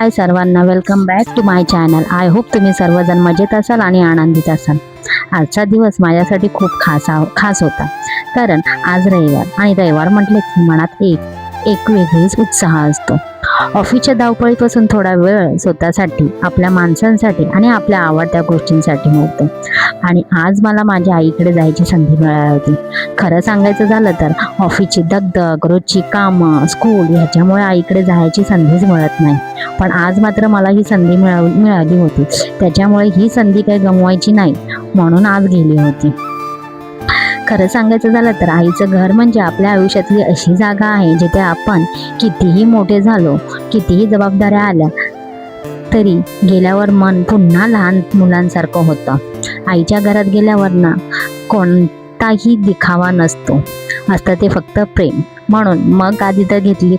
हाय सर्वांना, welcome back to my channel. I hope तुम्ही सर्वजण मजेत असाल आणि आनंदित असाल. आजचा दिवस माझ्यासाठी खूप खास होता, कारण आज रविवार आणि रविवार म्हटले की मनात एक वेगळीच उत्साह असतो. ऑफिसच्या धावपळीपासून थोडा वेळ स्वतःसाठी, आपल्या माणसांसाठी आणि आपल्या आवडत्या गोष्टींसाठी मिळतो. आणि आज मला माझ्या आईकडे जायची संधी मिळाली होती. खरं सांगायचं झालं तर ऑफिसची दगदग, रोजची कामं, स्कूल ह्याच्यामुळे आईकडे जायची संधीच मिळत नाही. पण आज मात्र मला ही संधी मिळाली होती. त्याच्यामुळे ही संधी काही गमवायची नाही म्हणून आज गेली होती. खरं सांगायचं झालं तर आईचं घर म्हणजे आपल्या आयुष्यातली अशी जागा आहे जिथे आपण कितीही मोठे झालो, कितीही जबाबदाऱ्या आल्या तरी गेल्यावर मन पुन्हा लहान मुलांसारखं होतं. आईच्या घरात गेल्यावर ना कोणताही दिखावा नसतो, असतं ते फक्त प्रेम. म्हणून मग आधी तर घेतली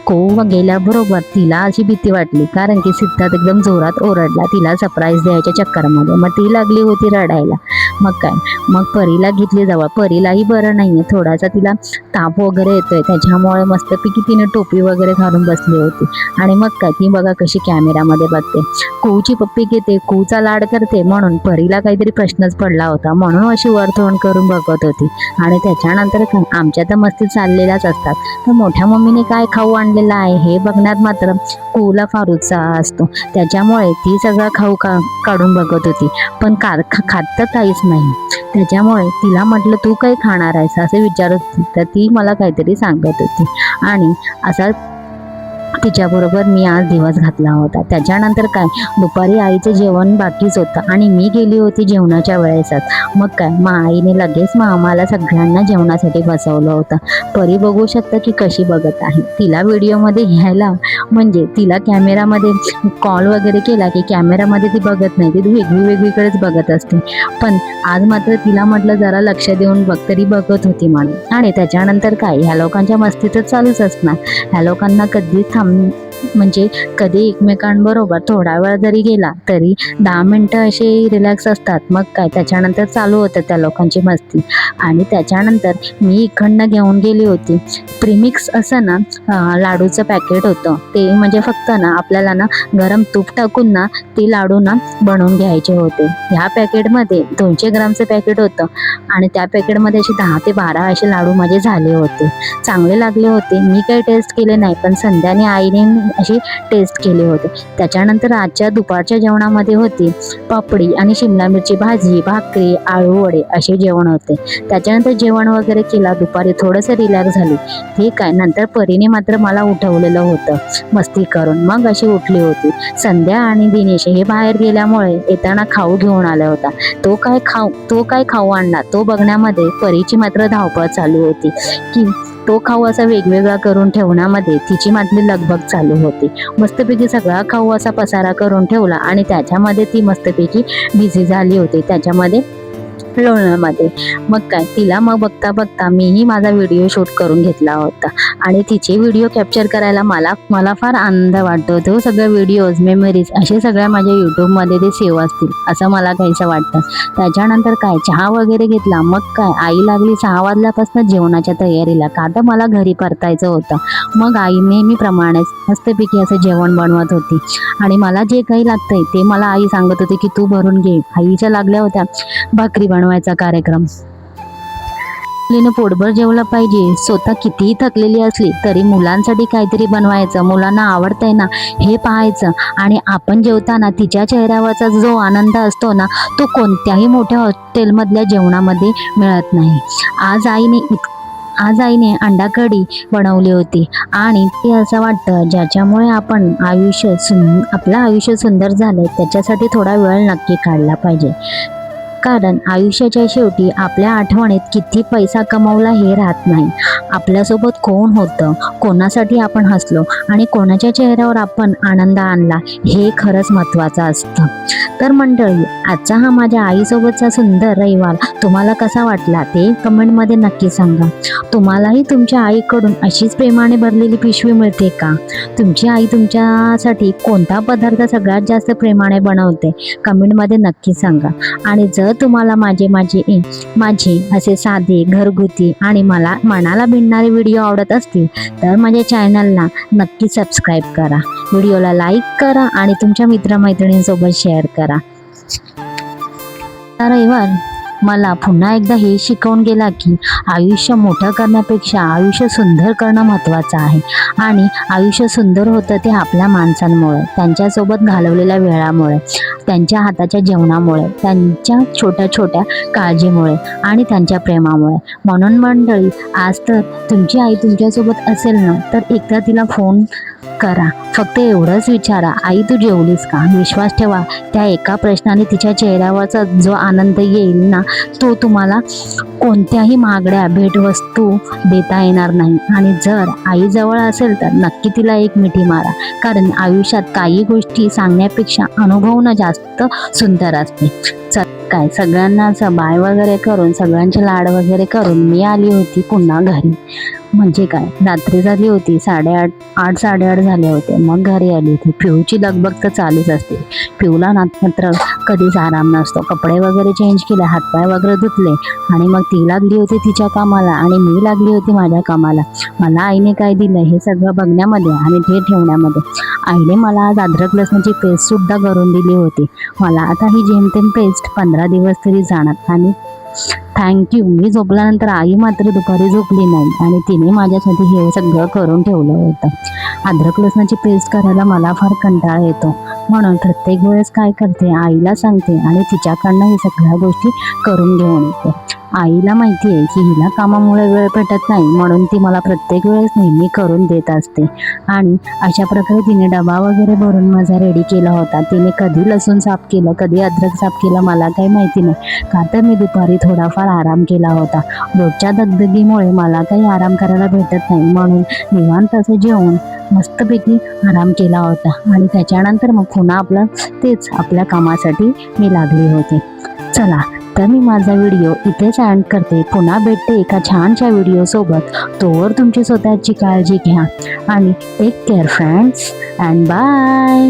कोऊ गेल्याबरोबर तिला अशी भीती वाटली, कारण की सिद्धार्थ एकदम जोरात ओरडला तिला सरप्राईज द्यायच्या चक्करमध्ये. मग ती लागली होती रडायला. मग परीला घेतली जवळ. परीलाही बरं नाहीये, थोडासा तिला ताप वगैरे येतोय, त्याच्यामुळे मस्तपैकी तिने टोपी वगैरे घालून बसली होती. आणि मग ती बघा कशी कॅमेरामध्ये बघते. कोऊची पप्पी घेते, कोऊचा लाड करते, म्हणून परीला काहीतरी प्रश्नच पडला होता, म्हणून अशी वर तोंड करून बघत होती. आणि त्याच्यानंतर आमच्या तर मस्ती चाललेल्याच असतात. तर मोठ्या मम्मीने काय खाऊ आणलेला आहे हे बघण्यात मात्र कोऊला फार उत्साह असतो. त्याच्यामुळे ती सगळा खाऊ काढून बघत होती, पण खात तर काहीच नाही. त्याच्यामुळे तिला म्हटलं तू काही खाणार आहेस असे विचारत होती, तर ती मला काहीतरी सांगत होती. आणि असा तिच्याबरोबर मी आज दिवस घातला होता. त्याच्यानंतर दुपारी आईचं जेवण बाकीच होतं आणि मी गेली होती जेवणाच्या वेळेसच. मग आईने लगेच आम्हाला सगळ्यांना जेवणासाठी बसवलं होतं. परी बघू शकता की कशी बघत आहे. तिला व्हिडिओमध्ये घ्यायला म्हणजे तिला कॅमेरामध्ये कॉल वगैरे केला की कॅमेरामध्ये ती बघत नाही, ती वेगळीकडेच बघत असते. पण आज मात्र तिला म्हटलं जरा लक्ष देऊन बघ, तरी बघत होती म्हणून. आणि त्याच्यानंतर ह्या लोकांच्या मस्ती तर चालूच असणार. ह्या लोकांना म्हणजे कधी एकमेकांबरोबर थोडा वेळ जरी गेला तरी 10 मिनिटं असे रिलॅक्स असतात. मग त्याच्यानंतर चालू होतं त्या लोकांची मस्ती. आणि त्याच्यानंतर मी इकडनं घेऊन गेली होती प्रीमिक्स असं ना लाडूचं पॅकेट होतं. ते म्हणजे फक्त ना आपल्याला ना गरम तूप टाकून ना ते लाडू ना बनवून घ्यायचे होते. ह्या पॅकेटमध्ये 200 ग्रामचं पॅकेट होतं आणि त्या पॅकेटमध्ये असे 10 ते 12 असे लाडू माझे झाले होते. चांगले लागले होते. मी काही टेस्ट केले नाही, पण संध्याने आईने अशी टेस्ट केले होते. त्याच्यानंतर आजच्या दुपारच्या जेवणामध्ये होती पापडी आणि शिमला मिरची भाजी, भाकरी, आळू वडे असे जेवण होते. त्याच्यानंतर जेवण वगैरे केला. दुपारी थोडंसं रिलॅक्स झाली. ठीक आहे. नंतर परीने मात्र मला उठवलेलं होतं मस्ती करून. मग अशी उठली होती. संध्या आणि दिनेश हे बाहेर गेल्यामुळे येताना खाऊ घेऊन आला होता. तो काय खाऊ आणला तो बघण्यामध्ये परीची मात्र धावपळ चालू होती की तो खाऊ असा वेगवेगळा करून ठेवण्यामध्ये तिची मात्र लगबग चालू होती. मस्तपैकी सगळा खाऊ असा पसारा करून ठेवला आणि त्याच्यामध्ये ती मस्तपैकी बिझी झाली होती त्याच्यामध्ये लोळण्यामध्ये. मग तिला बघता मीही माझा व्हिडिओ शूट करून घेतला होता. आणि तिचे व्हिडिओ कॅप्चर करायला मला फार आनंद वाटतो. तो सगळे व्हिडिओज, मेमरीज असे सगळ्या माझ्या यूट्यूबमध्ये ते सेव्ह असतील असं मला काहीसं वाटतं. त्याच्यानंतर चहा वगैरे घेतला. मग आई लागली 6 वाजल्यापासून जेवणाच्या तयारीला, का तर मला घरी परतायचं होतं. मग आई नेहमीप्रमाणेच मस्तपैकी असं जेवण बनवत होती. आणि मला जे काही लागतंय ते मला आई सांगत होती की तू भरून घे. आईच्या लागल्या होत्या भाकरी बनवायचा कार्यक्रम. मुलीने पोटभर जेवलं पाहिजे. स्वतः कितीही थकलेली असली तरी मुलांसाठी काहीतरी बनवायचं, मुलांना आवडतंय ना हे पाहायचं. आणि आपण जेवताना तिच्या चेहऱ्यावरचा जो आनंद असतो ना तो कोणत्याही मोठ्या हॉटेलमधल्या जेवणामध्ये मिळत नाही. आज आईने अंडा कढी बनवली होती. आणि ते असं वाटतं ज्याच्यामुळे आपलं आयुष्य सुंदर झालंय त्याच्यासाठी थोडा वेळ नक्की काढला पाहिजे. कारण आयुष्याच्या शेवटी आपल्या आठवणीत किती पैसा कमवला हे राहत नाही. आपल्यासोबत कोण होतं, कोणासाठी आपण हसलो आणि कोणाच्या चेहऱ्यावर आपण आनंद आणला हे खरंच महत्त्वाचं असतं. तर मंडळी, आजचा हा माझ्या आईसोबतचा सुंदर रविवार तुम्हाला कसा वाटला ते कमेंटमध्ये नक्की सांगा. तुम्हालाही तुमच्या आईकडून अशीच प्रेमाने भरलेली पिशवी मिळते का? तुमची आई तुमच्यासाठी कोणता पदार्थ सगळ्यात जास्त प्रेमाने बनवते? कमेंटमध्ये नक्की सांगा. आणि जर तुम्हाला माझे असे साधे, घरगुती आणि मला मनाला भिडणारे व्हिडिओ आवडत असतील तर माझ्या चॅनलला नक्की सबस्क्राईब करा, व्हिडिओला लाईक करा आणि तुमच्या मित्रमैत्रिणींसोबत शेअर करा. रविवार मला पुन्हा एकदा हे शिकवून गेला की आयुष्य मोठं करण्यापेक्षा आयुष्य सुंदर करणं महत्त्वाचं आहे. आणि आयुष्य सुंदर होतं ते आपल्या माणसांमुळे, त्यांच्यासोबत घालवलेल्या वेळामुळे, त्यांच्या हाताच्या जेवणामुळे, त्यांच्या छोट्या छोट्या काळजीमुळे आणि त्यांच्या प्रेमामुळे. म्हणून मंडळी, आज तर तुमची आई तुमच्यासोबत असेल ना तर एकदा तिला फोन करा. फक्त एवढंच विचारा, आई तू जेवलीस का? विश्वास ठेवा, त्या एका प्रश्नाने तिच्या चेहऱ्यावरचा जो आनंद येईल ना तो तुम्हाला कोणत्याही महागड्या भेटवस्तू देता येणार नाही. आणि जर आई जवळ असेल तर नक्की तिला एक मिठी मारा, कारण आयुष्यात काही गोष्टी सांगण्यापेक्षा अनुभवणं जास्त सुंदर असते. काय सगळ्यांना असं बाय वगैरे करून, सगळ्यांचे लाड वगैरे करून मी आली होती पुन्हा घरी. म्हणजे काय, रात्री झाली होती 8:30 साडेआठ झाले होते. मग घरी आली होती. पिऊची लगबग तर चालूच असते. पिऊला मात्र कधीच आराम नसतो. कपडे वगैरे चेंज केले, हातपाय वगैरे धुतले आणि मग ती लागली होती तिच्या कामाला आणि मी लागली होती माझ्या कामाला. मला आईने काय दिलं हे सगळं बघण्यामध्ये आणि ते ठेवण्यामध्ये. आईने मला आज अद्रक लसणाची पेस्ट सुद्धा करून दिली होती. मला आता ही जेमतेम पेस्ट 15 दिवस तरी जाणार. आणि थँक्यू. मी झोपल्यानंतर आई मात्र दुपारी झोपली नाही आणि तिने माझ्यासाठी हे सगळं करून ठेवलं होतं. अद्रक लसणाची पेस्ट करायला मला फार कंटाळा येतो, म्हणून प्रत्येक वेळेस काय करते, आईला सांगते आणि तिच्याकडनं हे सगळ्या गोष्टी करून घेऊन येते. आईला माहिती आहे की हिला कामामुळे वेळ भेटत नाही, म्हणून ती मला प्रत्येक वेळेस नेहमी करून देत असते. आणि अशा प्रकारे तिने डबा वगैरे भरून माझा रेडी केला होता. तिने कधी लसूण साफ केलं, कधी अद्रक साफ केलं मला काही माहिती नाही, का तर मी दुपारी थोडाफार आराम केला होता. रोजच्या दगदगीमुळे मला काही आराम करायला भेटत नाही, म्हणून निवांत असं जेवून मस्तपैकी आराम केला होता. आणि त्याच्यानंतर मग पुन्हा आपल्या कामासाठी मी लागली होती. चला तर मी माझा व्हिडिओ इथेच एंड करते. पुन्हा भेटते एका छानशा व्हिडिओसोबत. तोवर तुमची स्वतःची काळजी घ्या आणि take care friends and bye.